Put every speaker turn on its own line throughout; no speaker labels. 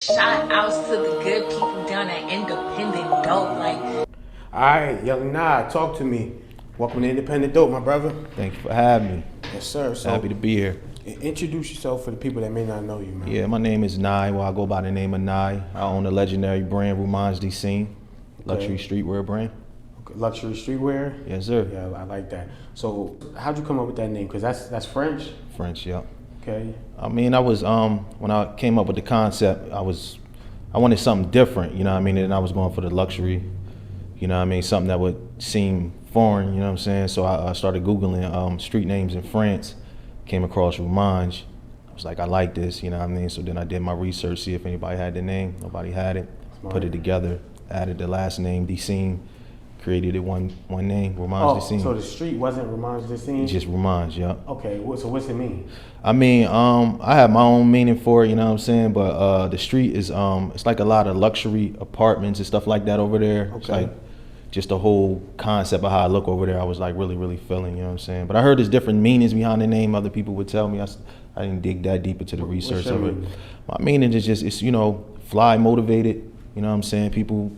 Shout outs to the good people down at Independent Dope. Like,
all right, young Nah, talk to me. Welcome to Independent Dope, my brother.
Thank you for having me.
Yes, sir. So,
Happy to be here.
Introduce yourself for the people that may not know you, man.
Yeah, my name is NYE. Well, I go by the name of NYE. I own the legendary brand Rumonge De Seine, luxury streetwear brand.
Okay. Luxury streetwear?
Yes, sir.
Yeah, I like that. So, how'd you come up with that name? Because that's French?
French, yeah.
Okay.
I mean, I was when I came up with the concept, I wanted something different, you know what I mean? And I was going for the luxury, you know what I mean? Something that would seem foreign, you know what I'm saying? So I started Googling street names in France, came across Rumonge. I was like, I like this, you know what I mean? So then I did my research, see if anybody had the name. Nobody had it.
Smart.
Put it together, added the last name, De Seine, created it one name, Rumonge De Seine.
So the street wasn't Rumonge De Seine?
Just Rumonge, yeah.
Okay, so what's it mean?
I mean, I have my own meaning for it, you know what I'm saying? But the street is, it's like a lot of luxury apartments and stuff like that over there.
Okay.
It's like just the whole concept of how I look over there, I was like really feeling, you know what I'm saying? But I heard there's different meanings behind the name. Other people would tell me. I didn't dig that deep into the research of it.
Meaning?
My meaning is just, it's, you know, fly, motivated, you know what I'm saying? People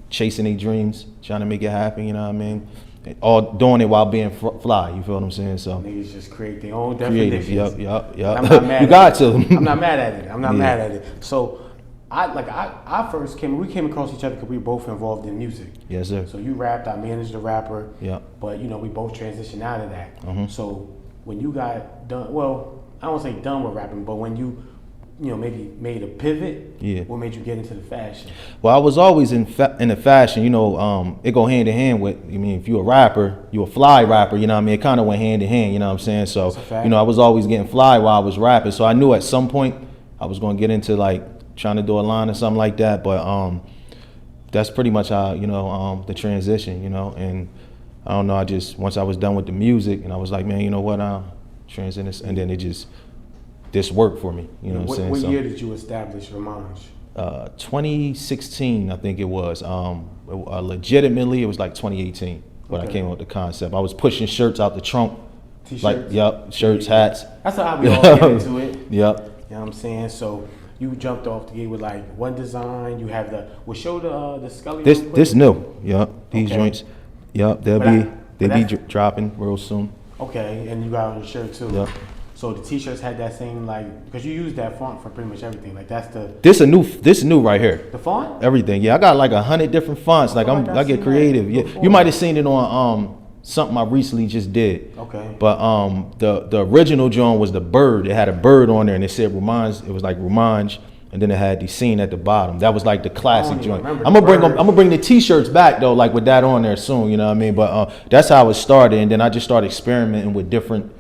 chasing their dreams, trying to make it happen, you know what I mean? All doing it while being fly, you feel what I'm saying? So
Niggas just create their own
creative,
definitions.
yep.
I'm not mad
You
at
got
it.
to.
I'm not mad at it. I'm not
Yeah.
mad at it. So, I first came across each other because we were both involved in music.
Yes, sir.
So you rapped, I managed the rapper.
Yeah.
But you know, we both transitioned out of that.
Mhm.
So when you got done, well, I don't say done with rapping, but when you know, maybe made a pivot.
Yeah.
What made you get into the fashion?
Well, I was always in the fashion, you know, it go hand in hand with, I mean, if you a rapper, you a fly rapper, you know what I mean? It kind of went hand in hand, you know what I'm saying? So,
That's a fact.
you know, I was always getting fly while I was rapping. So I knew at some point I was going to get into like trying to do a line or something like that. But that's pretty much how, you know, the transition, you know, and I don't know, I just, once I was done with the music and I was like, man, you know what, I'll transition this. And then this worked for me, you know what I'm saying?
What
So,
year did you establish Rumonge?
2016, I think it was. Legitimately, it was like 2018 when I
Okay.
came up with the concept. I was pushing shirts out the trunk.
T-shirts?
Like, yep, shirts, hats.
That's how we all get into it.
Yep.
You know what I'm saying? So you jumped off the gate with like one design. You have show the Scully.
This new. Yep. These
Okay.
joints. Yep. They'll be dropping real soon.
Okay, and you got on the shirt too.
Yep.
So the T-shirts had that same like, because you use that font for pretty much everything. Like that's
This new right here.
the font.
Everything. Yeah, I got like 100 different fonts. Like
feel like
I
I've
get
seen
creative.
that
Yeah.
before.
You might have seen it on something I recently just did.
Okay.
But the original joint was the bird. It had a bird on there and it said Rumonge. It was like Rumonge, and then it had the scene at the bottom. That was like the classic
even
joint.
remember
I'm
the
gonna bring them.
bird.
I'm gonna bring the T-shirts back though, like with that on there soon. You know what I mean? But that's how it started, and then I just started experimenting with different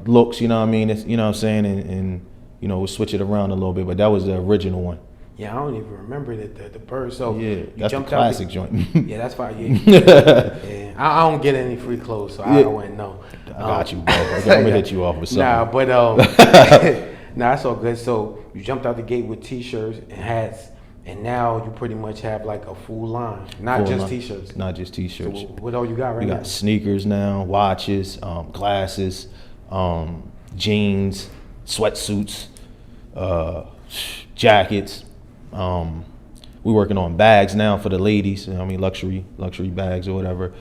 looks. You know what I mean? You know what I'm saying? And you know, we'll switch it around a little bit. But that was the original one.
Yeah, I don't even remember the bird. So
Yeah,
you
that's the
jumped
classic
out
joint.
Yeah, that's fine. Yeah. I don't get any free clothes, so I wouldn't know.
I got you, bro. I'm gonna hit you off with something.
Nah, but that's all good. So you jumped out the gate with T-shirts and hats, and now you pretty much have like a full line, not
Full
just
line.
T-shirts.
Not just
So
T-shirts.
what all you got right
We
now?
got sneakers now, watches, glasses, jeans, sweatsuits, jackets. We're working on bags now for the ladies. You know what I mean, luxury bags or whatever.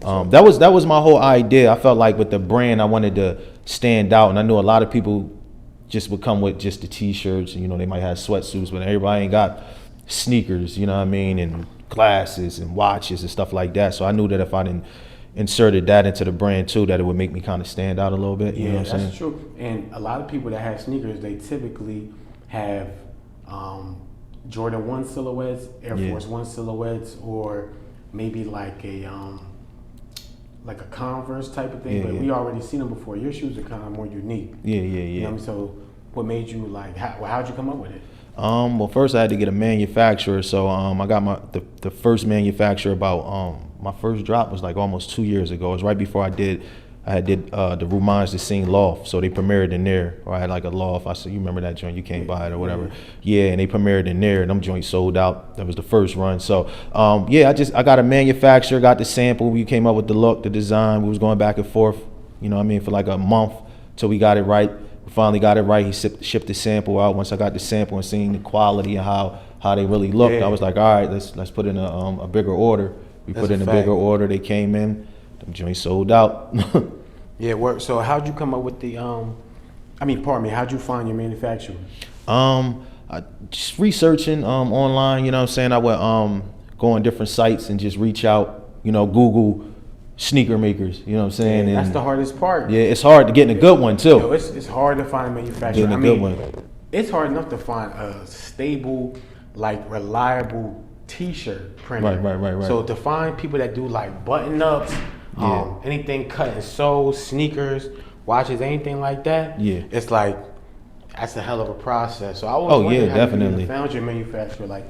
That was my whole idea. I felt like with the brand, I wanted to stand out, and I knew a lot of people just would come with just the T-shirts. You know, they might have sweatsuits, but everybody ain't got sneakers. You know what I mean, and glasses and watches and stuff like that. So I knew that if I inserted that into the brand too, that it would make me kind of stand out a little bit. You know
Yeah,
what I'm saying?
that's true. And a lot of people that have sneakers, they typically have Jordan 1 silhouettes, Air
Yeah.
Force 1 silhouettes, or maybe like a Converse type of thing.
Yeah,
but
yeah.
we already seen them before. Your shoes are kind of more unique.
Yeah.
You know what I mean? So what made you like, how'd you come up with it?
Well, first I had to get a manufacturer. So I got the first manufacturer about my first drop was like almost 2 years ago. It was right before I did the Rumonge De Seine loft. So they premiered in there, or I had like a loft. I said, you remember that joint? You can't buy it or whatever. Yeah, and they premiered in there, and them joints sold out. That was the first run. So yeah, I got a manufacturer, got the sample. We came up with the look, the design. We was going back and forth, you know what I mean, for like a month till we got it right. finally got it right. He shipped the sample out. Once I got the sample and seen the quality and how they really looked, I was like, all right, let's put in a bigger order. We put in a bigger order. They came in. Them joints sold out.
Yeah. So how'd you come up with the how'd you find your manufacturer?
I just researching online. You know what I'm saying? I would go on different sites and just reach out. You know, Google sneaker makers. You know what I'm saying?
Yeah,
and
that's the hardest part.
yeah, it's hard to get in a good one too.
Yo, it's hard to find a manufacturer.
Getting a good one.
It's hard enough to find a stable, like reliable T-shirt printer.
Right.
So to find people that do like button ups, anything cut and sew, sneakers, watches, anything like that.
Yeah.
It's like that's a hell of a process. So I was wondering how
definitely.
you found your manufacturer. Like,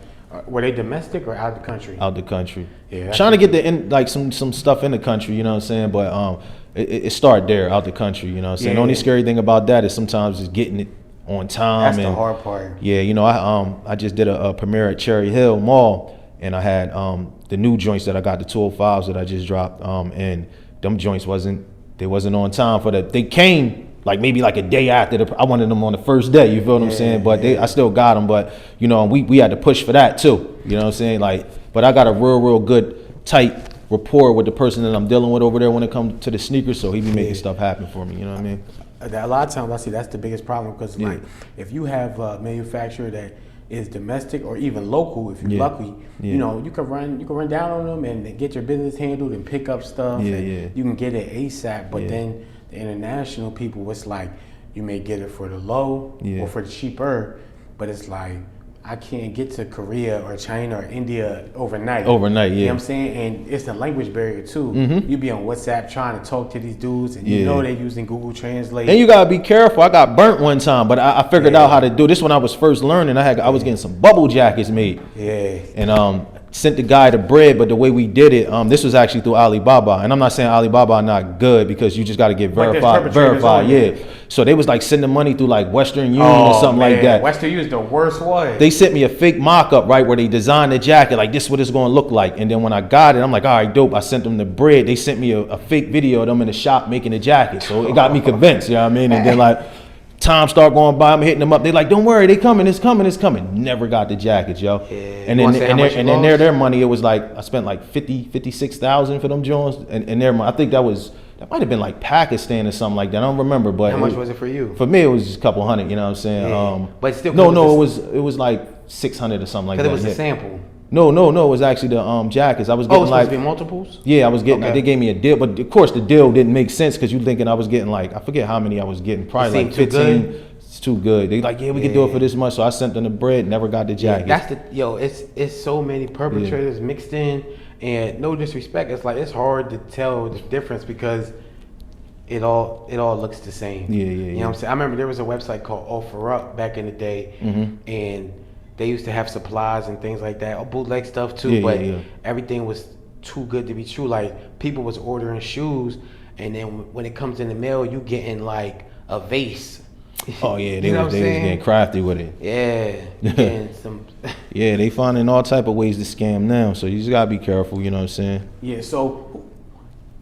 were they domestic or out the country?
Out the country.
Yeah.
Trying to get some stuff in the country. You know what I'm saying? But it started there, out the country. You know what I'm saying? The only scary thing about that is sometimes just getting it on time.
That's
and
the hard part.
Yeah, you know, I just did a premiere at Cherry Hill Mall, and I had the new joints that I got, the 205s that I just dropped, and them joints wasn't on time for they came like maybe like a day after I wanted them on the first day, you feel what I'm saying? But I still got them, but you know, we had to push for that too, you know what I'm saying? Like, but I got a real good tight rapport with the person that I'm dealing with over there when it comes to the sneakers, so he be making stuff happen for me, you know what I mean?
A lot of times I see that's the biggest problem because like if you have a manufacturer that is domestic or even local, if you're lucky, you know, you can run down on them and get your business handled and pick up stuff. You can get it ASAP, but then the international people, it's like you may get it for the low or for the cheaper, but it's like I can't get to Korea or China or India overnight. You know what I'm saying? And it's a language barrier too. You be on WhatsApp trying to talk to these dudes and you know they're using Google Translate.
And you gotta be careful. I got burnt one time, but I figured out how to do this when I was first learning. I was getting some bubble jackets made. And sent the guy the bread, but the way we did it, this was actually through Alibaba. And I'm not saying Alibaba not good because you just gotta get verified. So they was like sending money through like Western Union or something like that.
Western Union is the worst one.
They sent me a fake mock-up, right, where they designed the jacket, like this is what it's gonna look like. And then when I got it, I'm like, all right, dope. I sent them the bread. They sent me a fake video of them in the shop making the jacket. So it got me convinced, you know what I mean? And then like time start going by, I'm hitting them up. They like, don't worry, they coming, it's coming. Never got the jackets, yo. And then their money, it was like I spent like 56,000 for them Jones, and their money. I think that might have been like Pakistan or something like that. I don't remember, but
how much was it for you?
For me, it was just a couple hundred. You know what I'm saying?
But still,
it was like 600 or something like that.
Because it was a sample.
No, it was actually the jackets. I was getting
supposed to be multiples?
Yeah, I was getting. They gave me a deal, but of course the deal didn't make sense because you thinking I was getting like I forget how many I was getting, probably like 15. It's too good. They like, we can do it for this much. So I sent them the bread, never got the jacket.
It's so many perpetrators mixed in, and no disrespect, it's like it's hard to tell the difference because it all looks the same. You know what I'm saying? I remember there was a website called Offer Up back in the day, and they used to have supplies and things like that, bootleg stuff too, but everything was too good to be true. Like people was ordering shoes, and then when it comes in the mail, you getting like a vase.
Oh yeah, they was getting crafty with it.
Getting some.
They finding all type of ways to scam now, so you just gotta be careful. You know what I'm saying?
Yeah. So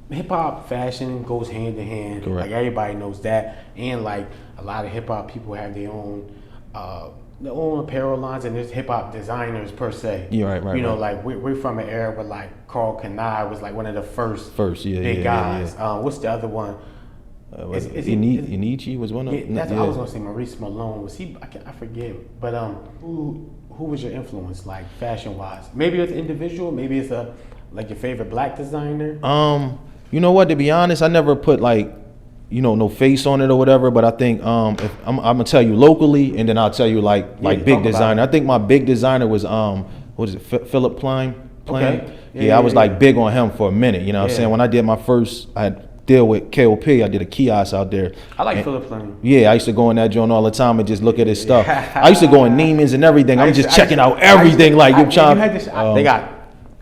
hip hop fashion goes hand in hand.
Correct.
Like everybody knows that, and like a lot of hip hop people have their own apparel lines, and there's hip hop designers per se.
Yeah, right.
You know, like we're from an era where like Carl Kanai was like one of the first big guys. What's the other one?
Inichi was one of them.
I was gonna say Maurice Malone. Was he? I forget. But who was your influence, like fashion wise? Maybe it's individual. Maybe it's like your favorite black designer.
You know what? To be honest, I never put like, no face on it or whatever. But I think if I'm gonna tell you locally, and then I'll tell you like big designer. I think my big designer was what is it? Philip Plein. Okay. I was like big on him for a minute. You know what I'm saying? When I did my first, I had deal with KOP. I did a kiosk out there.
I like Philip Plein.
Yeah, I used to go in that joint all the time and just look at his stuff. I used to go in Neiman's and everything. I'm just checking out everything.
They got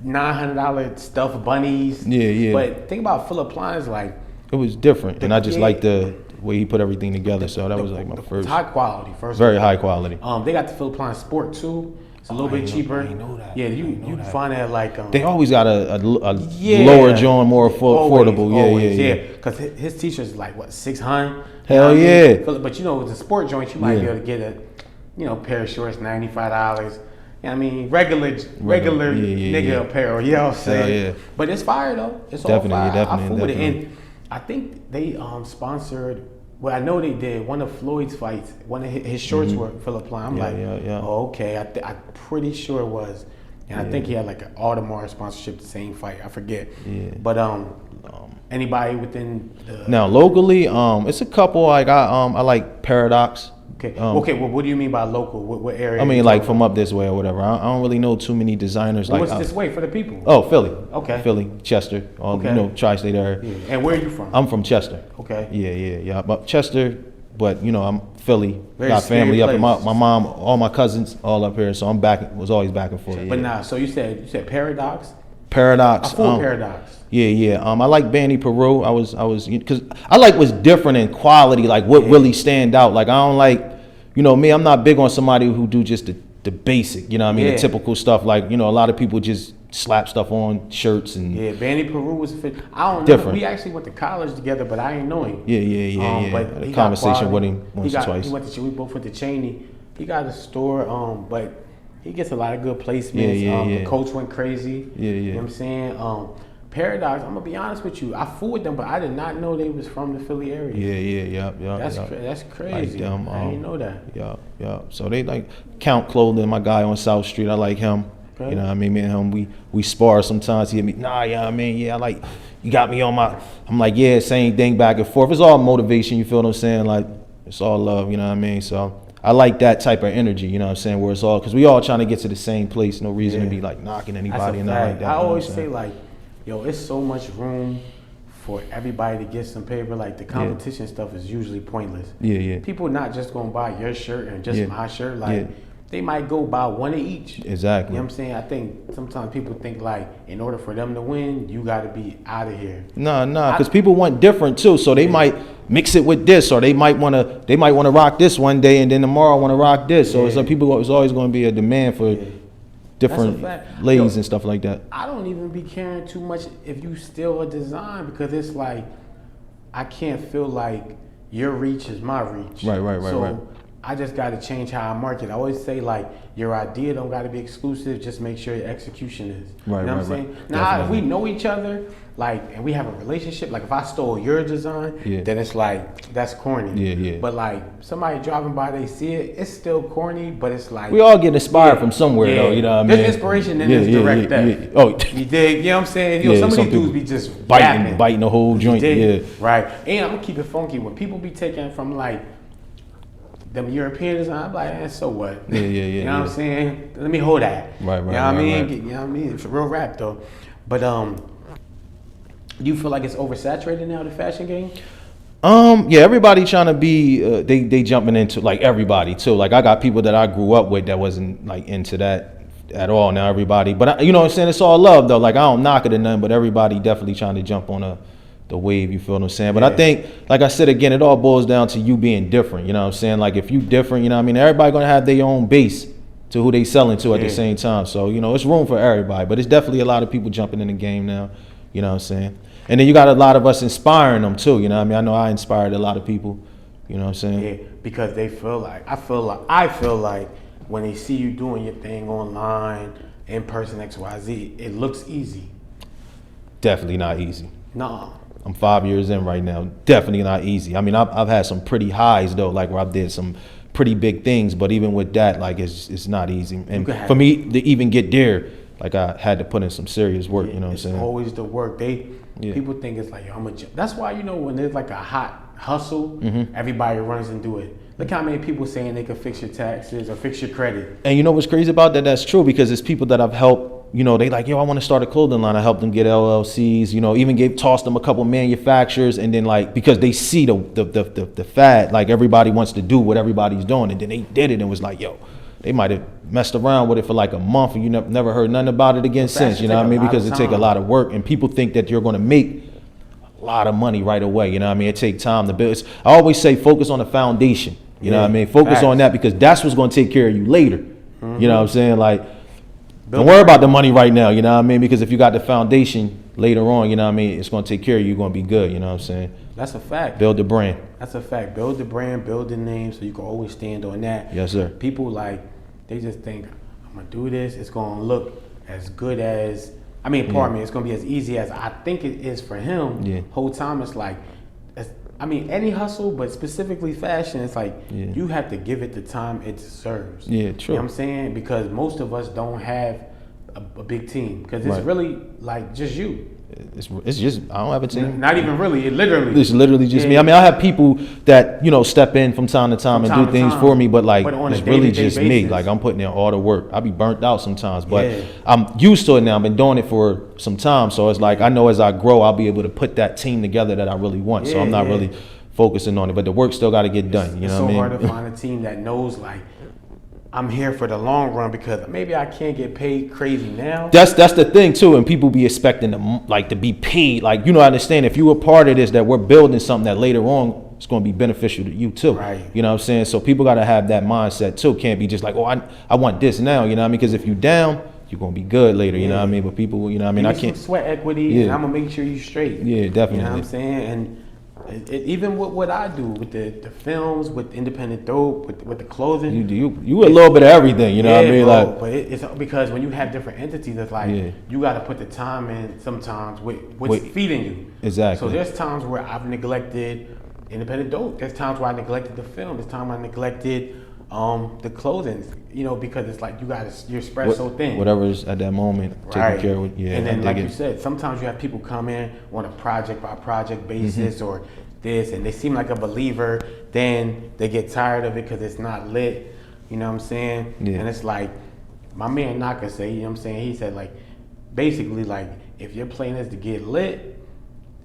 $900 stuffed bunnies.
Yeah.
But think about Philip Plein is like
it was different, and I just liked the way he put everything together. So that was like my first.
High quality.
Very high quality.
They got the Philip Plein Sport too. It's a little bit cheaper.
I know that.
Yeah, you find that like
they always got a lower joint, more affordable.
Always, yeah. Because his t-shirts is like what, 600.
Hell yeah.
But with the sport joint, you might be able to get a pair of shorts, $95. I mean, regular nigga apparel, you know what I'm saying? Yeah. But it's fire though. It's all fire. I fool with it. And I think they sponsored. Well, I know they did one of Floyd's fights. One of his shorts were Philip Klein. I'm oh, okay. I'm pretty sure it was, and I think he had like an Audemars sponsorship the same fight. I forget. Yeah. But anybody within
now locally, it's a couple. Like I like Paradox.
Okay. Well, what do you mean by local? What area?
I mean, like from up this way or whatever. I don't really know too many designers.
What's this way for the people?
Oh, Philly.
Okay.
Philly, Chester. Tri-state area.
Yeah. And where are you from?
I'm from Chester.
Okay.
Yeah. But Chester, but I'm Philly. Got family up. And my mom, all my cousins, all up here. So was always back and forth.
But now, so you said Paradox.
Paradox.
Paradox.
Yeah. I like Banny Peru. I was because I like what's different in quality, like what really stand out. Like I don't like, me. I'm not big on somebody who do just the basic. You know what I mean? The typical stuff. Like a lot of people just slap stuff on shirts and.
Yeah, Banny Peru was fit. I don't know.
Different.
We actually went to college together, but I ain't know him.
Yeah.
But
a conversation with him once or twice.
We both went to Cheney. He got a store. But. He gets a lot of good placements. The coach went crazy.
Yeah.
You know what I'm saying? Paradox, I'm gonna be honest with you. I fooled with them, but I did not know they was from the Philly area.
Yeah.
That's crazy. Like them, I didn't know that.
Yeah. So they like Count Clothing, my guy on South Street. I like him. Okay. You know what I mean? Me and him, we spar sometimes. He hit me, I like, you got me on my, I'm like, yeah, same thing back and forth. It's all motivation, you feel what I'm saying? Like, it's all love, you know what I mean? So I like that type of energy, you know what I'm saying? Where it's all, because we all trying to get to the same place. No reason to be like knocking anybody and nothing like that.
I always say like, it's so much room for everybody to get some paper. Like the competition stuff is usually pointless.
Yeah.
People not just gonna buy your shirt and just my shirt. Like they might go buy one of each.
Exactly.
You know what I'm saying? I think sometimes people think like in order for them to win, you gotta be out of here.
No, because people want different too. So they might mix it with this, or they might wanna rock this one day and then tomorrow wanna rock this. So it's like there's always gonna be a demand for different lays and stuff like that.
I don't even be caring too much if you steal a design, because it's like I can't feel like your reach is my reach.
Right.
I just got to change how I market. I always say like your idea don't got to be exclusive. Just make sure your execution is.
Right.
You know what I'm saying? Now if we know each other, like, and we have a relationship, like if I stole your design, then it's like that's corny.
Yeah.
But like somebody driving by, they see it, it's still corny, but it's like
we all get inspired from somewhere though. You know what I mean?
There's inspiration in this direct theft.
Oh,
you dig? You know what I'm saying? Some of these dudes be just
biting the whole joint.
Right. And I'm gonna keep it funky. When people be taking from like them European design, I'm like, so what? You know what I'm saying? Let me hold that.
Right.
You know what I mean? You know what I mean? It's a real rap though. But do you feel like it's oversaturated now, the fashion game?
Yeah, everybody trying to be they jumping into, like, everybody too. Like I got people that I grew up with that wasn't like into that at all. Now everybody, but you know what I'm saying? It's all love though. Like I don't knock it or nothing, but everybody definitely trying to jump on the wave, you feel what I'm saying? But I think, like I said again, it all boils down to you being different, you know what I'm saying? Like if you different, you know what I mean? Everybody gonna have their own base to who they selling to at the same time. So, it's room for everybody, but it's definitely a lot of people jumping in the game now, you know what I'm saying? And then you got a lot of us inspiring them too, you know what I mean? I know I inspired a lot of people, you know what I'm saying?
Yeah, because they feel like, I feel like when they see you doing your thing online, in person, XYZ, it looks easy.
Definitely not easy.
Nah.
I'm 5 years in right now. Definitely not easy. I mean, I've had some pretty highs though, like where I did some pretty big things, but even with that, like it's not easy. And for me to even get there, like I had to put in some serious work. You know what I'm saying?
It's always the work. People think it's like, that's why when there's like a hot hustle, everybody runs and do it. Look how many people saying they can fix your taxes or fix your credit.
And you know what's crazy about that? That's true, because it's people that I've helped. They like, I want to start a clothing line. I helped them get LLCs, even tossed them a couple manufacturers, and then like, because they see the fad, like everybody wants to do what everybody's doing, and then they did it and was like, they might have messed around with it for like a month and you never heard nothing about it again since, you know what I mean? Because it take a lot of work, and people think that you're going to make a lot of money right away, you know what I mean? It take time to build. I always say focus on the foundation, you know what I mean? Focus on that, because that's what's going to take care of you later. You know what I'm saying? Like, don't worry about the money right now, you know what I mean? Because if you got the foundation later on, you know what I mean, it's going to take care of you. You're going to be good, you know what I'm saying?
That's a fact.
Build the brand.
That's a fact. Build the brand, build the name, so you can always stand on that.
Yes, sir.
People, like, they just think, I'm going to do this. It's going to look as good as, I mean, pardon me, it's going to be as easy as I think it is for him.
Yeah.
Whole time it's like, I mean, any hustle, but specifically fashion, it's like, you have to give it the time it deserves.
Yeah, true.
You know what I'm saying? Because most of us don't have a big team. Because it's really, like, just you.
It's just, I don't have a team.
Not even really, it's literally
just me. I mean, I have people that, you know, step in from time to time and do things for me, but like, it's really just me. Like, I'm putting in all the work. I be burnt out sometimes, but I'm used to it now. I've been doing it for some time, so it's like, I know as I grow, I'll be able to put that team together that I really want. So I'm not really focusing on it, but the work still got to get done. You know what I mean?
It's so hard to find a team that knows, like, I'm here for the long run, because maybe I can't get paid crazy now.
That's the thing too, and people be expecting to be paid. Like, you know, I understand if you were part of this, that we're building something that later on it's going to be beneficial to you too.
Right.
You know what I'm saying? So people got to have that mindset too. Can't be just like, oh, I want this now. You know what I mean? Because if you down, you're going to be good later. You know what I mean? But people, you know what I mean? I can't
sweat equity, and I'm gonna make sure you straight.
Yeah, definitely.
You know what I'm saying? And even with what I do with the films, with Independent Dope, with the clothing,
you a little bit of everything, you know what I mean?
Bro,
like,
but it's because when you have different entities, it's like you got to put the time in sometimes with what's feeding you.
Exactly.
So there's times where I've neglected Independent Dope. There's times where I neglected the film. There's times I neglected the clothing. You know, because it's like you're spread so thin.
Whatever's at that moment, taking care of it.
And then, like you said, sometimes you have people come in on a project by project basis or this, and they seem like a believer. Then they get tired of it because it's not lit. You know what I'm saying? Yeah. And it's like my man Naka said. You know what I'm saying? He said, like, basically, like, if your plan is to get lit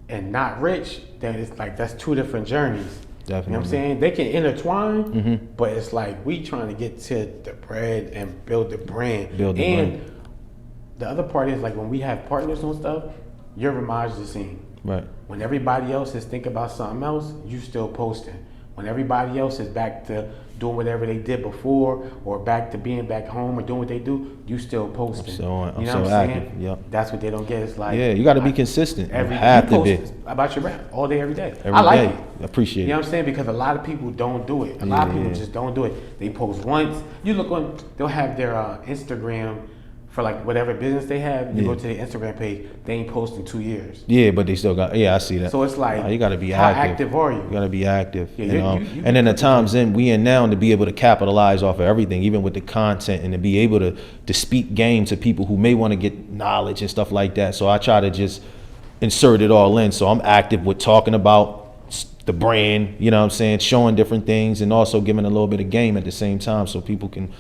and not rich, then it's like that's two different journeys. Definitely. You know what I'm saying? They can intertwine, but it's like we trying to get to the bread and build the brand. The other part is, like, when we have partners on stuff, your Rumonge De Seine.
Right.
When everybody else is thinking about something else, you still posting. When everybody else is back to doing whatever they did before, or back to being back home or doing what they do, you still posting.
I'm so active. Yep.
That's what they don't get. It's like,
you got to be consistent. You
have to be about your rap all day, every day. I like it.
Appreciate it.
You know what I'm saying? Because a lot of people don't do it. A lot of people just don't do it. They post once. You look on, they'll have their Instagram for, like, whatever business they have. You go to their Instagram page, they ain't posting 2 years. Yeah,
but they still got, I see that.
So it's like,
you got to be
how
active.
Active are you?
You got to be active.
Yeah,
and then the times we in now to be able to capitalize off of everything, even with the content, and to be able to speak game to people who may want to get knowledge and stuff like that. So I try to just insert it all in. So I'm active with talking about the brand, you know what I'm saying, showing different things, and also giving a little bit of game at the same time so people can,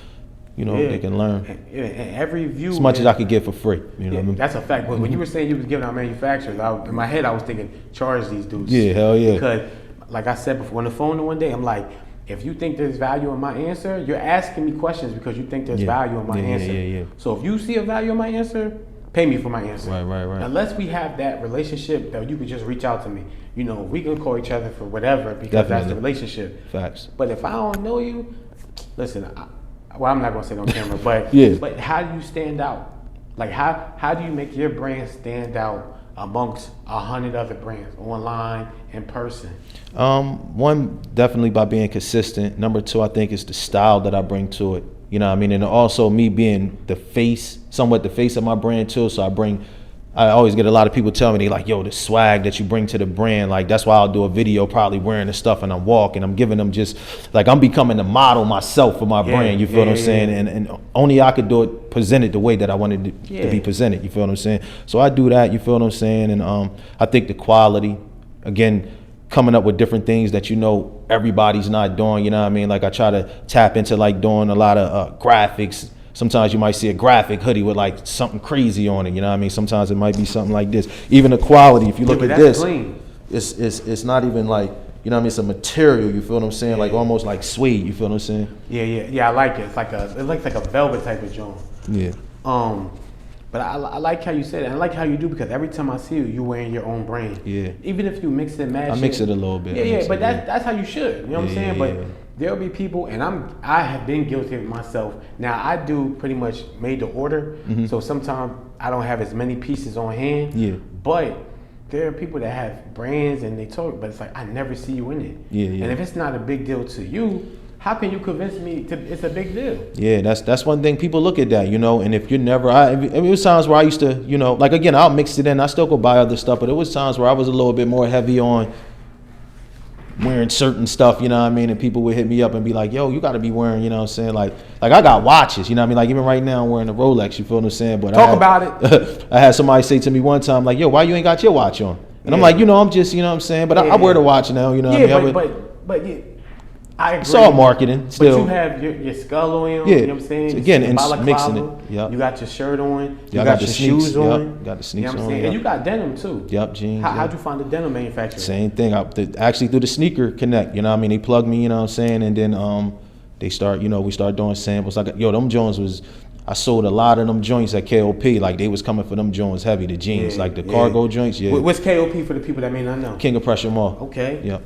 they can learn.
And every view,
as much as I could get for free. You know what I mean?
That's a fact. But when you were saying you was giving out manufacturers, in my head I was thinking, charge these dudes.
Yeah, hell yeah.
Because, like I said before, on the phone one day, I'm like, if you think there's value in my answer, you're asking me questions because you think there's value in my answer.
Yeah.
So if you see a value in my answer, pay me for my answer.
Right.
Unless we have that relationship that you could just reach out to me. You know, we can call each other for whatever because that's the relationship.
Facts.
But if I don't know you, listen, I'm not gonna say it on camera, but but how do you stand out? Like, how do you make your brand stand out amongst 100 other brands, online, in person?
One, definitely by being consistent. Number two, I think it's the style that I bring to it. You know what I mean? And also me being somewhat the face of my brand too. So I always get a lot of people tell me, they like, yo, the swag that you bring to the brand, like, that's why I'll do a video probably wearing the stuff and I'm walking. I'm giving them just, like, I'm becoming the model myself for my brand, you feel what I'm saying? And only I could do it, present it the way that I wanted to be presented, you feel what I'm saying? So I do that, you feel what I'm saying? And I think the quality, again, coming up with different things that everybody's not doing, you know what I mean? Like, I try to tap into, like, doing a lot of graphics. Sometimes you might see a graphic hoodie with, like, something crazy on it, you know what I mean? Sometimes it might be something like this. Even the quality, if you look at this, it's not even like, you know what I mean? It's a material, you feel what I'm saying? Like, almost like suede, you feel what I'm saying?
Yeah, I like it. It's like a velvet type of joint.
Yeah.
But I like how you said it. I like how you do, because every time I see you, you're wearing your own brand.
Yeah.
Even if you mix and match.
I mix it a little bit.
Yeah, but that's how you should. You know what I'm saying? But there'll be people, and I have been guilty of it myself. Now I do pretty much made to order, so sometimes I don't have as many pieces on hand.
Yeah.
But there are people that have brands and they talk, but it's like I never see you in it.
Yeah, yeah.
And if it's not a big deal to you, how can you convince me it's a big deal?
Yeah, that's one thing people look at that, you know. And if you're never, I mean, it was times where I used to, you know, like again, I'll mix it in. I still go buy other stuff, but it was times where I was a little bit more heavy on wearing certain stuff, you know what I mean? And people would hit me up and be like, yo, you got to be wearing, you know what I'm saying? Like I got watches, you know what I mean? Like even right now I'm wearing a Rolex, you feel what I'm saying? But
Talk about it.
I had somebody say to me one time, like, yo, why you ain't got your watch on? And I'm like, you know, I'm just, you know what I'm saying? But I wear the watch now, you know what I mean?
But yeah, I agree.
It's all marketing still.
But you have your skull on,
yeah.
you know what I'm saying?
Again,
your
and
balaclava,
mixing it. Yep.
You got your shirt on, you
I
got
the
your
sneaks,
shoes on.
Yep. Got the sneaks
you know what I'm
on.
saying?
Yep.
And you got denim too.
Yep, jeans.
How'd you find the denim manufacturer?
Same thing. Actually through the sneaker connect, you know what I mean? They plugged me, you know what I'm saying? And then they start, you know, we start doing samples. Like, yo, them joints I sold a lot of them joints at KOP. Like they was coming for them joints heavy, the jeans, like the cargo joints. Yeah.
What's KOP for the people that may not know?
King of Pressure Mall.
Okay.
Yep.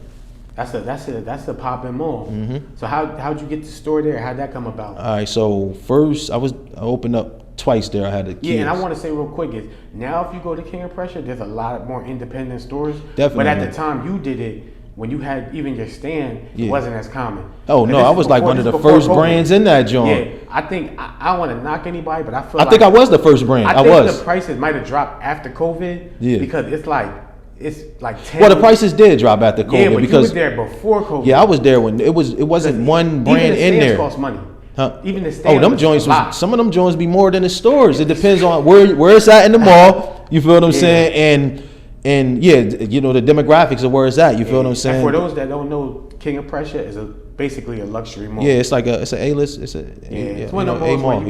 That's a popping mall. So how'd you get the store there? How'd that come about?
All right. So first I opened up twice there. I had the keys.
Yeah, and I want to say real quick is now if you go to King of Pressure, there's a lot more independent stores.
Definitely.
But at the time you did it, when you had even your stand, it wasn't as common.
Oh no, I was like one of the first brands in that joint.
Yeah, I think I don't want to knock anybody, but I feel
I think I was the first brand.
I think the prices might have dropped after COVID.
Yeah.
Because it's like 10.
Well, the prices did drop after COVID.
Yeah, but
because
you was there before COVID.
Yeah, I was there when it wasn't one brand in there.
Even the stands cost money.
Huh?
Even the stands.
Oh, them joints some of them joints be more than the stores. It depends on where it's at in the mall. You feel what I'm saying? And yeah, you know the demographics of where it's at. You feel what I'm saying?
And for those that don't know, King of Pressure is basically a luxury mall.
Yeah, it's like it's an A-list.
It's one of those malls.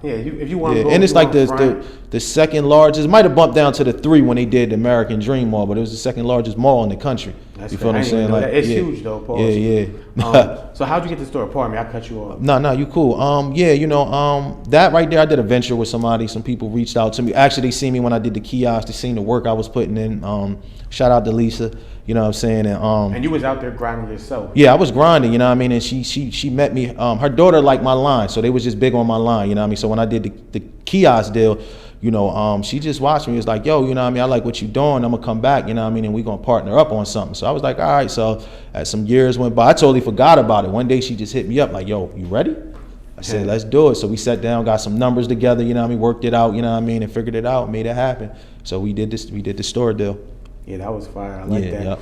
If you want to go,
and it's like the second largest. Might have bumped down to the 3 when they did the American Dream Mall, but it was the second largest mall in the country. You feel what I'm saying? Like
it's huge though, Paul.
Yeah.
So how'd you get the store? Pardon me, I cut you off.
No, you cool. Yeah, you know, that right there, I did a venture with somebody. Some people reached out to me. Actually, they seen me when I did the kiosk. They seen the work I was putting in. Shout out to Lisa. You know what I'm saying?
And you was out there grinding yourself.
Yeah, I was grinding, you know what I mean? And she met me. Her daughter liked my line, so they was just big on my line, you know what I mean? So when I did the kiosk deal, you know, she just watched me. It was like, yo, you know what I mean? I like what you doing. I'm gonna come back, you know what I mean? And we gonna partner up on something. So I was like, all right. So as some years went by, I totally forgot about it. One day she just hit me up like, yo, you ready? I said, let's do it. So we sat down, got some numbers together, you know what I mean? Worked it out, you know what I mean? And figured it out, made it happen. So we did the store deal.
Yeah, that was fire. I like that.
Yep.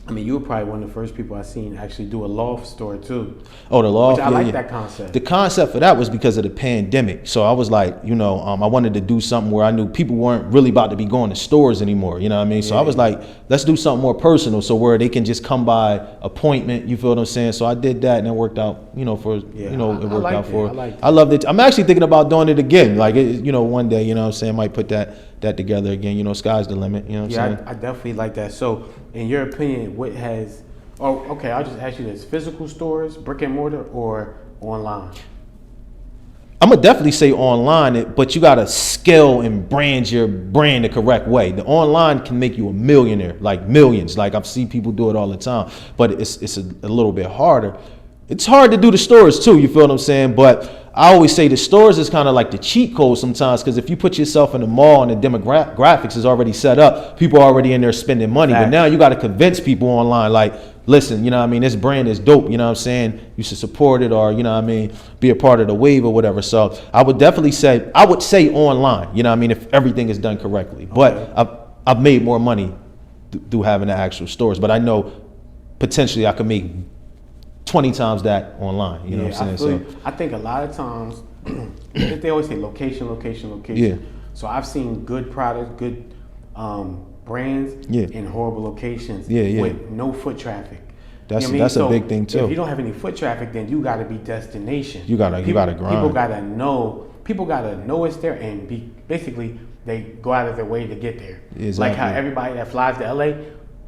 I mean, you were probably one of the first people I seen actually do a loft store too.
Oh, the loft.
Which I like that concept.
The concept for that was because of the pandemic. So I was like, you know, I wanted to do something where I knew people weren't really about to be going to stores anymore. You know what I mean? So I was like, let's do something more personal, so where they can just come by appointment. You feel what I'm saying? So I did that, and it worked out. You know, it worked out for. I loved it. I'm actually thinking about doing it again. Like, you know, one day. You know what I'm saying? Might put that together again. You know, sky's the limit. You know what I'm saying?
I definitely like that. So, in your opinion, what has? Oh, okay. I'll just ask you this: physical stores, brick and mortar, or online?
I'm gonna definitely say online, but you gotta scale and brand your brand the correct way. The online can make you a millionaire, like millions. Like I've seen people do it all the time, but it's a little bit harder. It's hard to do the stores too. You feel what I'm saying? But I always say the stores is kind of like the cheat code sometimes, because if you put yourself in the mall and the demographics is already set up, people are already in there spending money. But now you got to convince people online, like, listen, you know what I mean, this brand is dope, you know what I'm saying, you should support it, or, you know what I mean, be a part of the wave or whatever. So I would definitely say, online, you know what I mean, if everything is done correctly. Okay. But I've made more money through having the actual stores, but I know potentially I could make 20 times that online, you know what I'm saying?
I think a lot of times, they always say location.
Yeah.
So I've seen good products, good brands in horrible locations with no foot traffic.
That's
you know
a big thing too.
If you don't have any foot traffic, then you got to be destination.
You gotta grind.
People gotta know it's there, and basically they go out of their way to get there.
Exactly.
Like how everybody that flies to LA,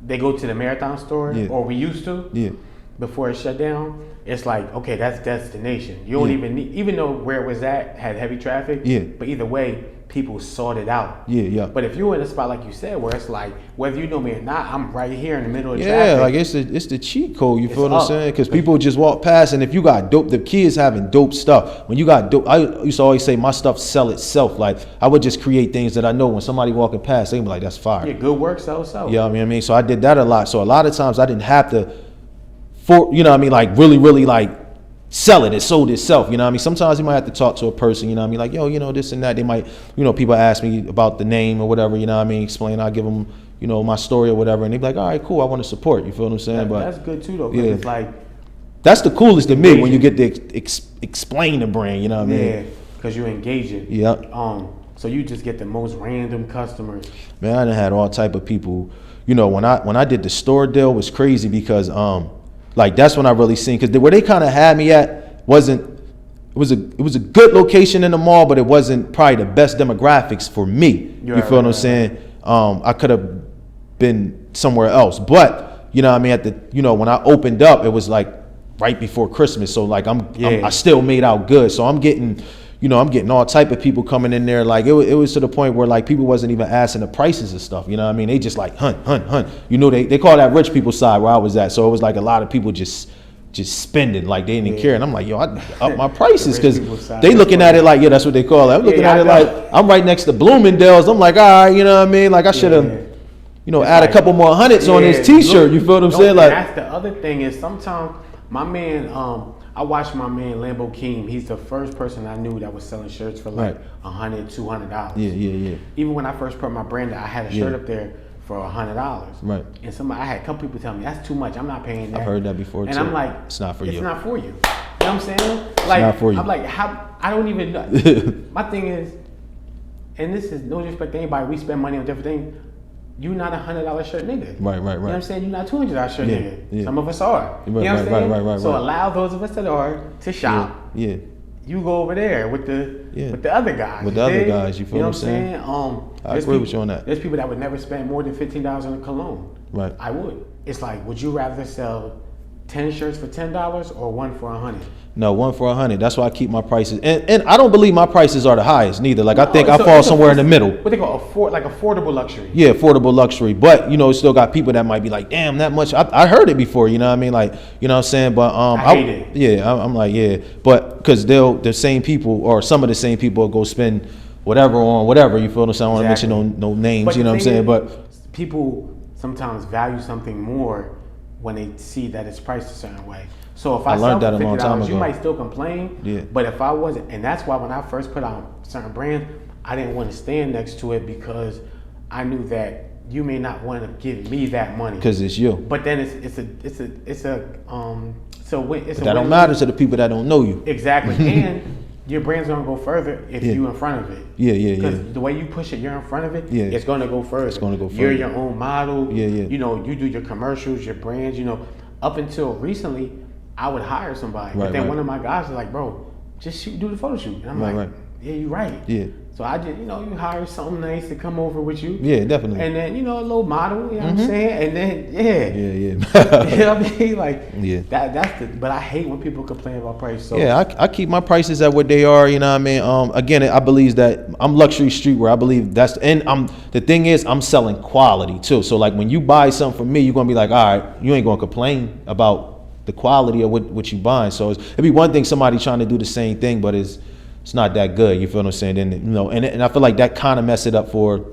they go to the Marathon store, or we used to.
Yeah.
before it shut down, it's like, okay, that's destination. You don't even need, even though where it was at had heavy traffic.
Yeah.
But either way, people sought it out.
Yeah, yeah.
But if you're in a spot like you said, where it's like, whether you know me or not, I'm right here in the middle of
Yeah,
traffic.
like it's the cheat code. You feel what I'm saying? Because people just walk past, and if you got dope, the kids having dope stuff. When you got dope, I used to always say my stuff sell itself. Like I would just create things that I know when somebody walking past, they be like, that's fire.
Yeah, good work, so.
Yeah, you know what I mean? So I did that a lot. So a lot of times I didn't have to, you know what I mean? Like really like sell it. It sold itself. You know what I mean? Sometimes you might have to talk to a person, you know what I mean? Like, yo, you know, this and that. They might, you know, people ask me about the name or whatever, you know what I mean? Explain, I give them, you know, my story or whatever. And they be like, all right, cool. I want to support. You feel what I'm saying? But
that's good too, though.
Yeah.
It's like,
that's the coolest to me when you get to explain the brand, you know what I mean?
yeah, because you're engaging.
Yeah.
So you just get the most random customers.
Man, I done had all type of people. You know, when I did the store deal, it was crazy because like that's when I really seen, because where they kind of had me at it was a good location in the mall, but it wasn't probably the best demographics for me. You feel what I'm saying? I could have been somewhere else, but you know what I mean, when I opened up, it was like right before Christmas, so like I still made out good. So I'm getting all type of people coming in there. Like it was to the point where like people wasn't even asking the prices and stuff. You know what I mean? They just like hunt. You know, they call that rich people side where I was at. So it was like a lot of people just spending, like they didn't care. And I'm like, yo, I up my prices because they looking at it like, yeah, that's what they call it. I'm looking at it like I'm right next to Bloomingdale's. I'm like, all right, you know what I mean? Like I should have, add a couple more hundreds on his T-shirt. You feel what I'm saying? Like
that's the other thing is sometimes my man, I watched my man Lambo King. He's the first person I knew that was selling shirts for like $100, $200.
Yeah.
Even when I first put my brand out, I had a shirt up there for $100.
Right.
And I had a couple people tell me that's too much. I'm not paying that.
I've heard that before too.
And I'm like,
it's not for you.
It's not for you. You know what I'm saying? Like,
not for you.
I'm like, how? I don't even know. My thing is, and this is no disrespect to anybody. We spend money on different things. You're not $100 shirt nigga.
Right.
You know what I'm saying? You're not $200 shirt nigga.
Yeah.
Some of us are. You know what I'm saying?
Right.
So allow those of us that are to shop.
Yeah.
You go over there with the other guys.
With the other guys, you feel what I'm saying? I agree with you on that.
There's people that would never spend more than $15 on a cologne.
Right.
I would. It's like, would you rather sell 10 shirts for $10 or one for $100?
No, one for $100. That's why I keep my prices, and I don't believe my prices are the highest neither. Like I think I fall somewhere in the middle.
What they call affordable luxury.
Yeah, affordable luxury. But it's still got people that might be like, damn, that much. I heard it before. You know what I mean? Like, you know what I'm saying? But
I hate it.
Yeah, I'm like, yeah, but because the same people or some of the same people will go spend whatever on whatever. You feel what I'm saying? I don't want to mention no names.
But
you know what I'm saying? But
people sometimes value something more when they see that it's priced a certain way. So if I
learned
sell
that
for
a long time
$50, you
ago.
might still complain.
Yeah.
But if I wasn't, and that's why when I first put out certain brands, I didn't want to stand next to it because I knew that you may not want to give me that money.
Because it's you.
But then it's a
That don't matter to the people that don't know you.
Exactly. And your brand's gonna go further if you're in front of it.
Yeah.
Because the way you push it, you're in front of it.
Yeah.
It's gonna go further.
It's gonna go further.
You're your own model.
Yeah.
You know, you do your commercials, your brands. You know, up until recently, I would hire somebody, but then one of my guys was like, "Bro, just do the photo shoot." And I'm like, "Yeah, you're right."
Yeah.
So I just, you hire something nice to come over with you.
Yeah, definitely.
And then, a little model, you know what I'm saying? And then,
Yeah.
you know what I mean? Like,
yeah.
But I hate when people complain about price. So
yeah, I keep my prices at what they are, you know what I mean? Again, I believe that I'm luxury streetwear. I believe the thing is, I'm selling quality too. So like when you buy something from me, you're going to be like, all right, you ain't going to complain about the quality of what you buying. So it'd be one thing somebody trying to do the same thing, but it's not that good. You feel what I'm saying? Then and I feel like that kind of mess it up for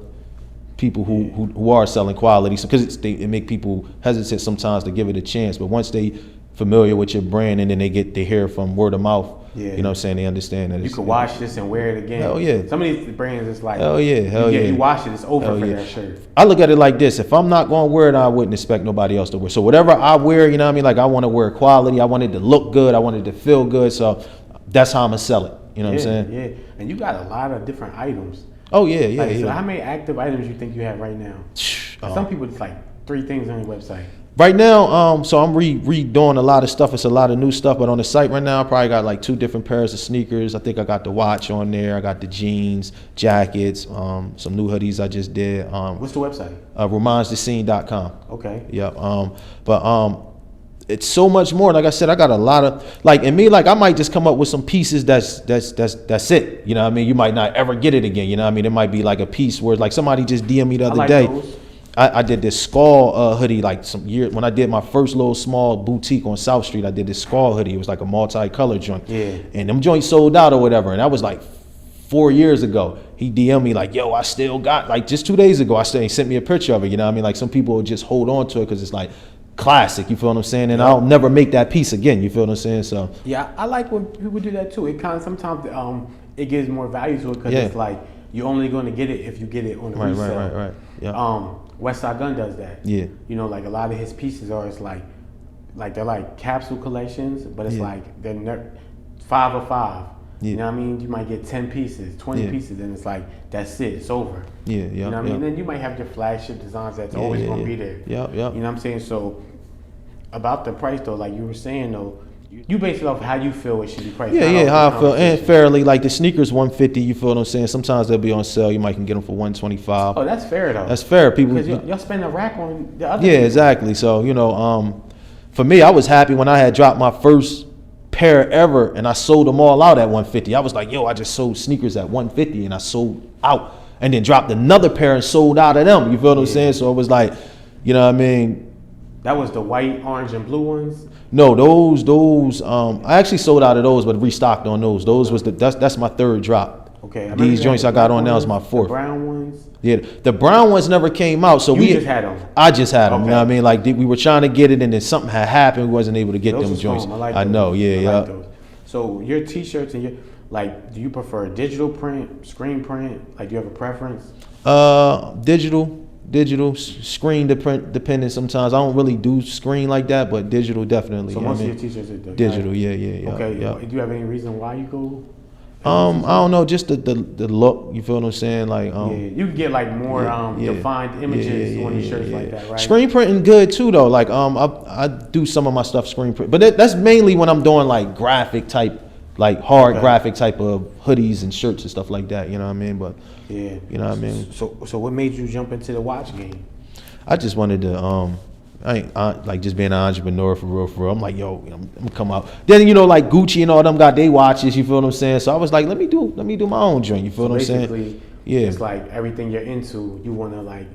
people who are selling quality, because it make people hesitant sometimes to give it a chance. But once they familiar with your brand and then they hear from word of mouth, you know what I'm saying, they understand that
you can wash this and wear it again.
Hell yeah.
Some of these brands, it's like,
hell yeah.
You wash it, it's over for that shirt.
I look at it like this: if I'm not going to wear it, I wouldn't expect nobody else to wear. So whatever I wear, you know what I mean, like I want to wear quality. I want it to look good. I want it to feel good. So that's how I'm gonna sell it. You know what I'm saying?
Yeah, and you got a lot of different items.
Oh yeah.
So how many active items you think you have right now? Some people, it's like 3 things on your website.
Right now, so I'm redoing a lot of stuff. It's a lot of new stuff, but on the site right now, I probably got like 2 different pairs of sneakers. I think I got the watch on there. I got the jeans, jackets, some new hoodies I just did.
What's the website?
RumongeDeSeine.com.
Okay.
Yep. But it's so much more. Like I said, I got a lot of like, and me, like I might just come up with some pieces that's it. You know what I mean? You might not ever get it again. You know what I mean? It might be like a piece where like somebody just DM me the other day.
Those.
I did this skull hoodie like some year when I did my first little small boutique on South Street. I did this skull hoodie. It was like a multi-color joint.
Yeah.
And them joints sold out or whatever. And that was like 4 years ago. He DM'd me like, yo, I still got, like just 2 days ago, he sent me a picture of it. You know what I mean? Like some people will just hold on to it because it's like classic. You feel what I'm saying? And I'll never make that piece again. You feel what I'm saying? So
yeah, I like when people do that too. It kind of sometimes it gives more value to it because it's like you're only going to get it if you get it on the resale.
Right. Yeah.
Westside Gun does that.
Yeah.
You know, like a lot of his pieces are, it's like they're like capsule collections, but it's like they're 5 of 5.
Yeah.
You know what I mean? You might get 10 pieces, 20 pieces, and it's like, that's it, it's over.
Yeah,
You know what I mean? And then you might have your flagship designs that's always going to be there.
Yeah.
You know what I'm saying? So, about the price though, like you were saying though, you base it off how you feel it should be priced.
Yeah, how I feel. And fairly, like the sneakers 150, you feel what I'm saying? Sometimes they'll be on sale. You might can get them for 125.
Oh, that's fair though.
That's fair. People,
because y'all spend a rack on the other.
Yeah, exactly. So, you know, for me, I was happy when I had dropped my first pair ever and I sold them all out at 150. I was like, yo, I just sold sneakers at 150 and I sold out and then dropped another pair and sold out of them. You feel what I'm saying? So it was like, you know what I mean?
That was the white, orange, and blue ones?
No, those, I actually sold out of those, but restocked on those. Those was that's my third drop.
Okay.
These joints I got on now is my fourth.
The brown ones?
Yeah, the brown ones never came out, so
you just had them.
I just had them. You know what I mean? Like we were trying to get it, and then something had happened. We wasn't able to get them joints. I know. Yeah.
Like those. So your T-shirts and do you prefer digital print, screen print? Like, do you have a preference?
Digital, screen dependent sometimes. I don't really do screen like that, but digital definitely.
So most of your T-shirts are
digital. Yeah.
Okay. Do you have any reason why you go?
I don't know, just the look. You feel what I'm saying? Like,
you can get like more defined images on your shirts like that, right?
Screen printing good too, though. Like, I do some of my stuff screen print, but that's mainly when I'm doing like graphic type, like hard graphic type of hoodies and shirts and stuff like that. You know what I mean? But you know what I mean.
So what made you jump into the watch game?
I just wanted to like just being an entrepreneur for real. I'm like, yo, I'm gonna come out. Then like Gucci and all them got their watches. You feel what I'm saying? So I was like, let me do my own joint. You feel what I'm saying? Yeah.
It's like everything you're into, you wanna like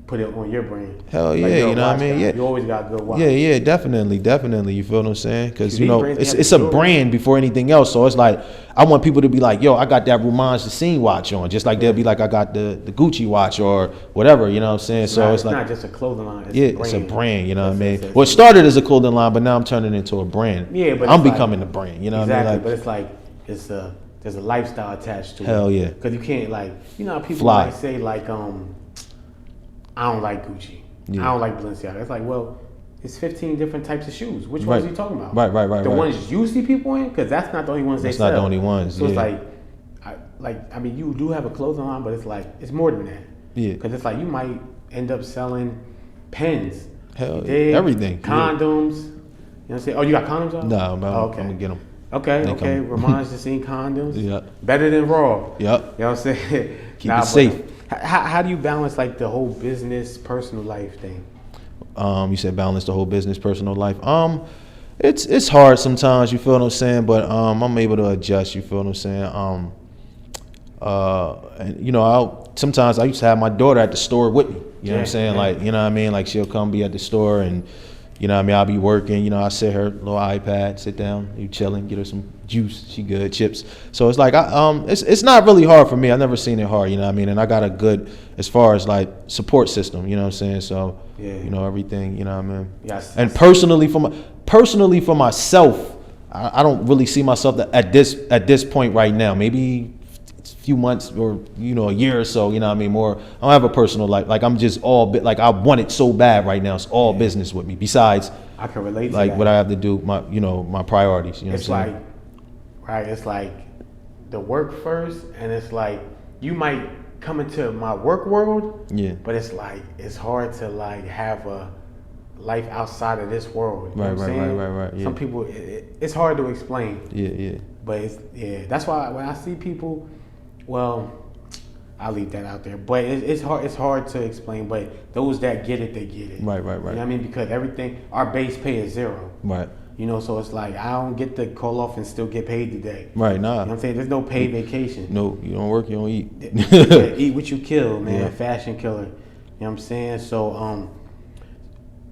put it on your brand.
Hell yeah, you know what I mean? Yeah.
You always got good watch.
Yeah, definitely. You feel what I'm saying? Because it's a brand before anything else. So it's like I want people to be like, yo, I got that Rumonge De Seine watch on, just like they'll be like, I got the Gucci watch or whatever. You know what I'm saying? So it's like
not just a clothing line.
It's a brand. You know what I mean? Well, it started as a clothing line, but now I'm turning it into a brand.
Yeah, but
I'm becoming the brand. You know what I mean? Like,
but it's like there's a lifestyle attached to it.
Hell yeah.
Because you can't how people might say like I don't like Gucci. I don't like Balenciaga. It's like, well, it's 15 different types of shoes. Which ones are you talking about?
Right.
The ones you see people in? Because that's not the only ones they sell.
That's not the only ones.
So it's like, I mean, you do have a clothing line, but it's like, it's more than that.
Yeah.
Because it's like, you might end up selling pens.
Hell yeah. Everything.
Condoms. You know what I'm saying? Oh, you got condoms on?
No, I'm going to get them.
Okay. Rumonge De Seine condoms.
Yeah.
Better than raw.
Yep.
You know what I'm saying?
Keep it safe.
How do you balance like the whole business personal life thing?
You said balance the whole business personal life. It's hard sometimes. You feel what I'm saying? But I'm able to adjust. You feel what I'm saying? And sometimes I used to have my daughter at the store with me. You know what I'm saying? Yeah. Like, you know what I mean? Like she'll come be at the store and, you know what I mean? I'll be working, I sit her little iPad, sit down, you chilling, get her some juice, she good, chips. So it's like, it's not really hard for me. I've never seen it hard, you know what I mean? And I got a good, as far as like support system, you know what I'm saying? So, everything, you know what I mean?
Yes.
And personally for myself, I don't really see myself at this point right now. Maybe few months or a year or so, you know what I mean, more. I don't have a personal life. Like I'm just like I want it so bad right now. It's all business with me. Besides,
I can relate to
like
that.
what I have to do, my priorities. You know
it's
what I'm saying?
Right. It's like the work first, and it's like you might come into my work world. Yeah. But it's like it's hard to like have a life outside of this world. You know what I'm saying?
Right. Yeah.
Some people, it's hard to explain.
Yeah.
But that's why when I see people. Well, I'll leave that out there. But it's hard. It's hard to explain. But those that get it, they get it.
Right.
You know what I mean? Because everything, our base pay is zero.
Right.
You know, so it's like I don't get to call off and still get paid today.
Right. Nah.
You know what I'm saying? There's no paid vacation.
No, you don't work, you don't eat.
Eat what you kill, man.
Yeah.
Fashion killer. You know what I'm saying? So,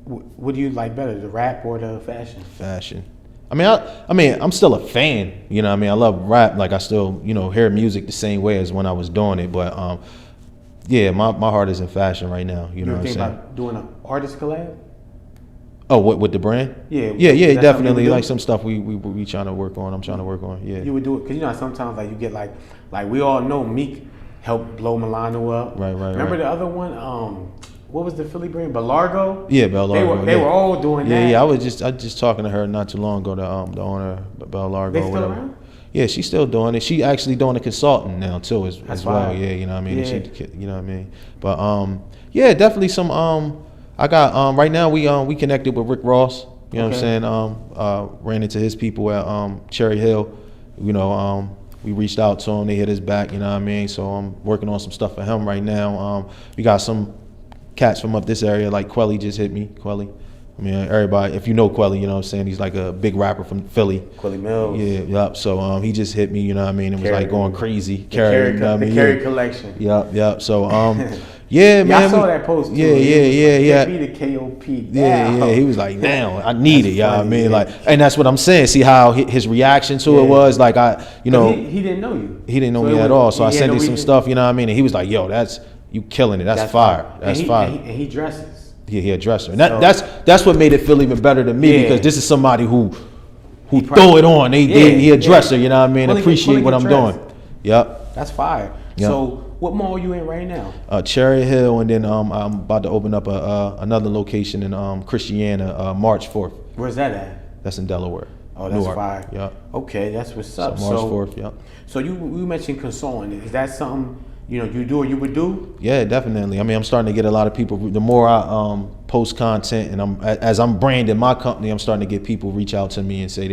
what do you like better, the rap or the fashion?
Fashion. I mean, I'm still a fan. You know what I mean? I love rap. Like, I still, hear music the same way as when I was doing it. But, yeah, my heart is in fashion right now. You know what I'm saying?
About doing an artist collab?
Oh, what, with the brand?
Yeah.
Yeah, definitely. Like, some stuff we trying to work on. I'm trying to work on, yeah.
You would do it, because, sometimes, like, you get, like we all know Meek helped blow Milano up.
Right.
Remember the other one? What was the Philly brand? Belargo?
Yeah, Belargo.
They were all doing that.
Yeah, I was just talking to her not too long ago, the owner, Belargo.
They still around?
Yeah, she's still doing it. She actually doing a consultant now too as well.
Fine.
Yeah, you know what I mean.
Yeah.
You know what I mean. But yeah, definitely some. I got right now we connected with Rick Ross. You know what I'm saying. Ran into his people at Cherry Hill. We reached out to him. They hit us back. You know what I mean. So I'm working on some stuff for him right now. We got some cats from up this area, like Quelly just hit me. Quelly. I mean, everybody, if you know Quelly, you know what I'm saying? He's like a big rapper from Philly.
Quelly Mills.
Yeah, yep. So he just hit me, you know what I mean? And was like going crazy.
The Carry collection.
Yep. So yeah, man.
I saw that post too.
Yeah.
Be the KOP.
Yeah. He was like, damn, I need it. You know what I mean? Like, and that's what I'm saying. See how his reaction to it was? Like,
he didn't know you.
He didn't know me at all. So I sent him some stuff, you know what I mean? And he was like, yo, you killing it. That's fire. That's fire.
And he dresses.
Yeah, he a dresser. And that's what made it feel even better to me, because this is somebody who throw it on. He a dresser, you know what I mean? Appreciate what I'm doing. Yep.
That's fire. Yep. So what mall are you in right now?
Cherry Hill, and then I'm about to open up another location in Christiana, March 4th.
Where's that at?
That's in Delaware.
Oh, that's fire.
Yep.
Okay, that's what's up.
March 4th, yep.
So you mentioned consulting. Is that something you do or you would do?
Yeah, definitely. I mean, I'm starting to get a lot of people. The more I post content, and as I'm branding my company, I'm starting to get people reach out to me and say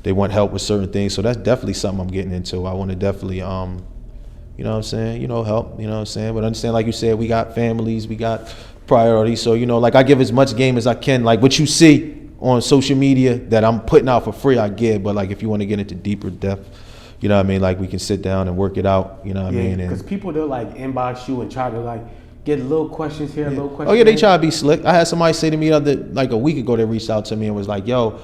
they want help with certain things. So that's definitely something I'm getting into. I want to definitely you know what I'm saying, help, you know what I'm saying. But understand, like you said, we got families, we got priorities. So like I give as much game as I can. Like what you see on social media that I'm putting out for free, I give. But like if you want to get into deeper depth, you know what I mean? Like we can sit down and work it out. You know what I mean?
Because people, they'll like inbox you and try to like get little questions here, little questions.
Oh yeah, they
there.
try to be slick. I had somebody say to me like a week ago, they reached out to me and was like, yo,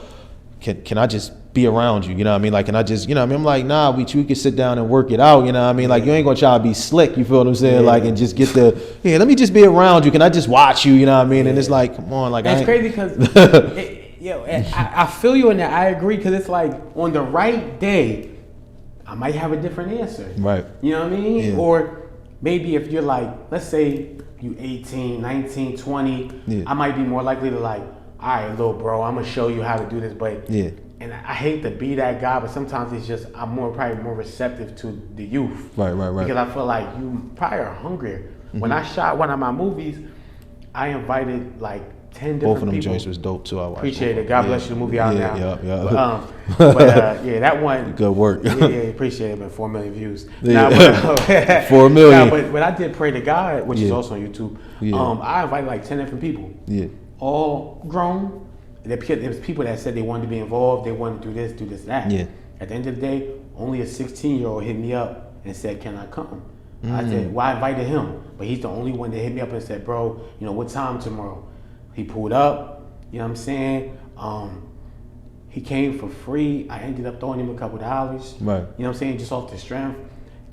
can I just be around you? You know what I mean? Like, can I just, you know what I mean? I'm like, nah, we can sit down and work it out. You know what I mean? Like you ain't gonna try to be slick. You feel what I'm saying? Like, and just get let me just be around you. Can I just watch you? You know what I mean? And it's like, come on, like,
it's crazy because I feel you in that. I agree, because it's like on the right day, I might have a different answer.
Right.
You know what I mean?
Yeah.
Or maybe if you're like, let's say you 18, 19, 20, I might be more likely to like, all right, little bro, I'm gonna show you how to do this. But and I hate to be that guy, but sometimes it's just I'm probably more receptive to the youth.
Right.
Because I feel like you probably are hungrier. When I shot one of my movies, I invited like 10 different people.
Both of them joints was dope too. I watched.
Appreciate it. God bless you. The movie out now.
Yeah.
But that one.
Good work.
Yeah, appreciate it. But 4 million views.
Yeah.
Nah,
4 million.
But I did Pray to God, which is also on YouTube. I invited like 10 different people.
Yeah.
All grown. There was people that said they wanted to be involved. They wanted to do this, that.
Yeah.
At the end of the day, only a 16-year-old hit me up and said, "Can I come?" I said, "Well, I invited him, but he's the only one that hit me up and said, bro, what time tomorrow?" He pulled up, you know what I'm saying? He came for free. I ended up throwing him a couple dollars.
Right.
You know what I'm saying? Just off the strength.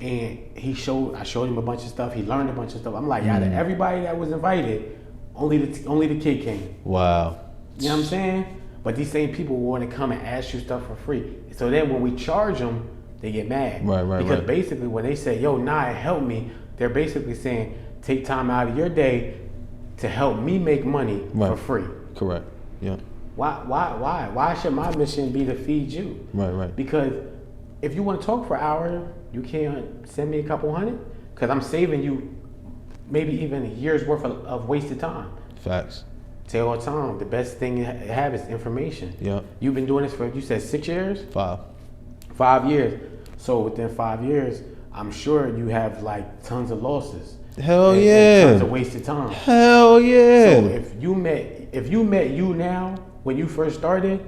And I showed him a bunch of stuff. He learned a bunch of stuff. I'm like, out of everybody that was invited, only the kid came.
Wow.
You know what I'm saying? But these same people want to come and ask you stuff for free. So then when we charge them, they get mad.
Right.
Because basically when they say, yo, help me, they're basically saying, take time out of your day to help me make money for free.
Correct. Yeah.
Why should my mission be to feed you?
Right.
Because if you want to talk for an hour, you can't send me a couple hundred, because I'm saving you maybe even a year's worth of wasted time.
Facts.
Say all the time, the best thing you have is information.
Yeah.
You've been doing this for, you said 6 years?
5.
5 years. So within 5 years, I'm sure you have like tons of losses.
Hell
and
yeah.
tons of wasted time.
Hell yeah.
So if you met you now when you first started,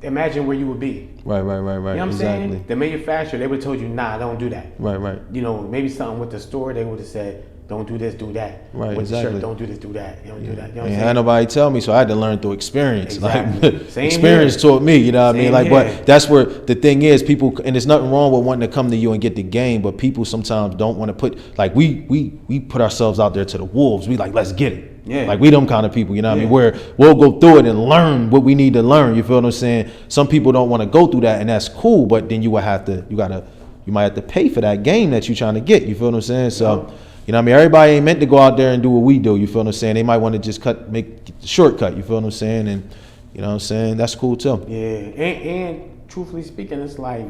imagine where you would be.
Right.
You know what I'm
Exactly.
saying? The manufacturer, they would have told you, nah, don't do that.
Right.
You know, maybe something with the store, they would have said, don't do this, do that.
Right,
with
exactly.
the shirt, don't do this, do that. You don't do that. You know what I'm
Ain't
saying?
had nobody tell me, so I had to learn through experience.
Exactly.
Like
Same
experience
here.
taught me, you know what I mean?
Same
Like,
here.
but that's where the thing is, people, and there's nothing wrong with wanting to come to you and get the game, but people sometimes don't want to put, like we put ourselves out there to the wolves. We like, let's get it.
Yeah.
Like we them kind of people, you know what I mean?
Yeah.
Where we'll go through it and learn what we need to learn. You feel what I'm saying? Some people don't want to go through that, and that's cool, but then you might have to pay for that game that you're trying to get. You feel what I'm saying? So, you know what I mean? Everybody ain't meant to go out there and do what we do. You feel what I'm saying? They might want to just make the shortcut. You feel what I'm saying? And you know what I'm saying? That's cool too.
Yeah, and truthfully speaking, it's like,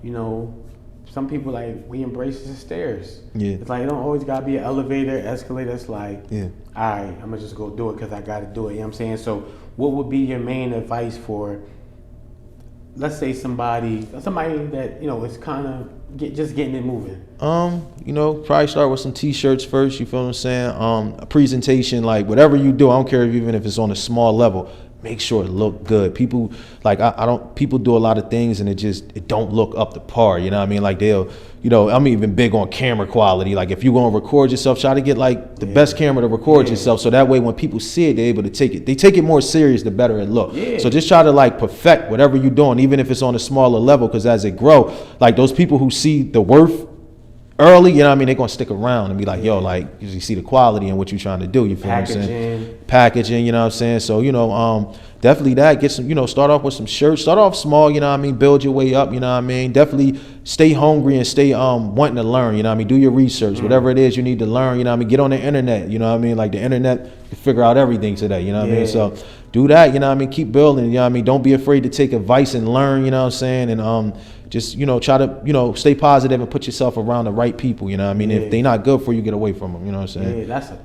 you know, some people like we embrace the stairs.
Yeah.
It's like it don't always gotta be an elevator, escalator. It's like,
Yeah.
all right, I'm gonna just go do it because I gotta do it. You know what I'm saying? So, what would be your main advice for, let's say somebody that you know is kind of just getting it moving?
You know, probably start with some t-shirts first, you feel what I'm saying? A presentation, like whatever you do, I don't care even if it's on a small level, make sure it look good. People like people do a lot of things and it don't look up to par, you know what I mean? Like I'm even big on camera quality. Like if you're gonna record yourself, try to get like the best camera to record yourself, so that way when people see it, they're able to take it more serious the better it look.
Yeah.
So just try to like perfect whatever you're doing, even if it's on a smaller level, because as it grow, like those people who see the worth early, you know what I mean, they're gonna stick around and be like, yo, like, 'cause you see the quality in what you're trying to do, you feel what I'm saying? Packaging, you know what I'm saying? So, you know, definitely that, get some, you know, start off with some shirts, start off small, you know what I mean, build your way up, you know what I mean? Definitely stay hungry and stay wanting to learn, you know what I mean? Do your research, whatever it is you need to learn, you know what I mean? Get on the internet, you know what I mean? Like the internet, you figure out everything today, you know what I mean? So do that, you know what I mean? Keep building, you know what I mean? Don't be afraid to take advice and learn, you know what I'm saying? And just, you know, try to, you know, stay positive and put yourself around the right people, you know what I mean? If they not good for you, get away from them, you know what I'm saying?
Yeah,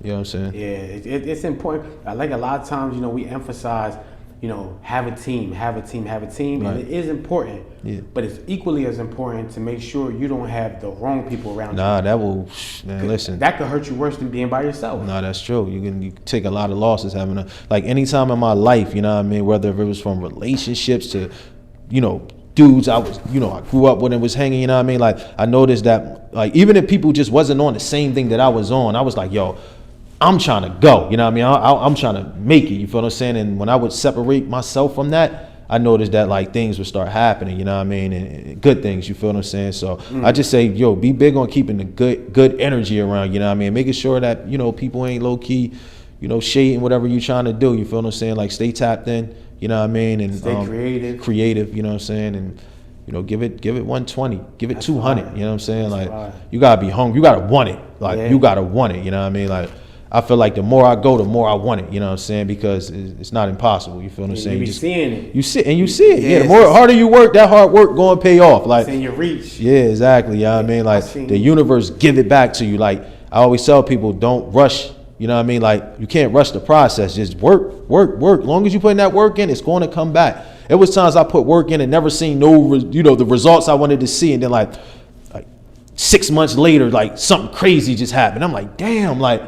You know what I'm saying?
Yeah, it's important. I like a lot of times, you know, we emphasize, you know, have a team, right. And it is important.
Yeah.
But it's equally as important to make sure you don't have the wrong people around you.
Nah, that will, man, listen.
That could hurt you worse than being by yourself.
Nah, that's true. You take a lot of losses having like any time in my life, you know what I mean? Whether it was from relationships to, you know, dudes I grew up with and was hanging, you know what I mean? Like I noticed that, like, even if people just wasn't on the same thing that I was on, I was like, yo, I'm trying to go, you know what I mean? I'm trying to make it, you feel what I'm saying? And when I would separate myself from that, I noticed that like things would start happening, you know what I mean? And good things, you feel what I'm saying? So I just say, yo, be big on keeping the good energy around, you know what I mean? Making sure that, you know, people ain't low key, you know, shading whatever you trying to do, you feel what I'm saying? Like stay tapped in, you know what I mean? And
stay
creative, you know what I'm saying? And you know, give it 120, give it 200, you know what I'm saying?
That's
like you gotta be hungry, you gotta want it. Like you gotta want it, you know what I mean? Like I feel like the more I go, the more I want it, you know what I'm saying? Because it's not impossible, you feel what I'm saying?
You be seeing it.
You see it. Yeah, the more harder you work, that hard work gonna pay off. Like
it's in your reach.
Yeah, exactly. You know what I mean? Like the universe give it back to you. Like I always tell people, don't rush. You know what I mean? Like you can't rush the process. Just work. Long as you putting that work in, it's going to come back. It was times I put work in and never seen the results I wanted to see, and then like 6 months later, like something crazy just happened. I'm like, damn, like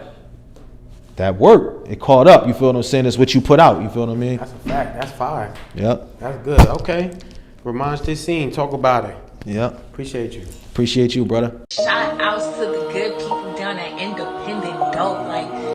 that work, it caught up. You feel what I'm saying? It's what you put out. You feel what I mean?
That's a fact. That's fire.
Yep.
That's good. Okay. Rumonge De Seine. Talk about it.
Yep.
Appreciate you,
brother.
Shout outs to the good people down at Independent Dope. Like,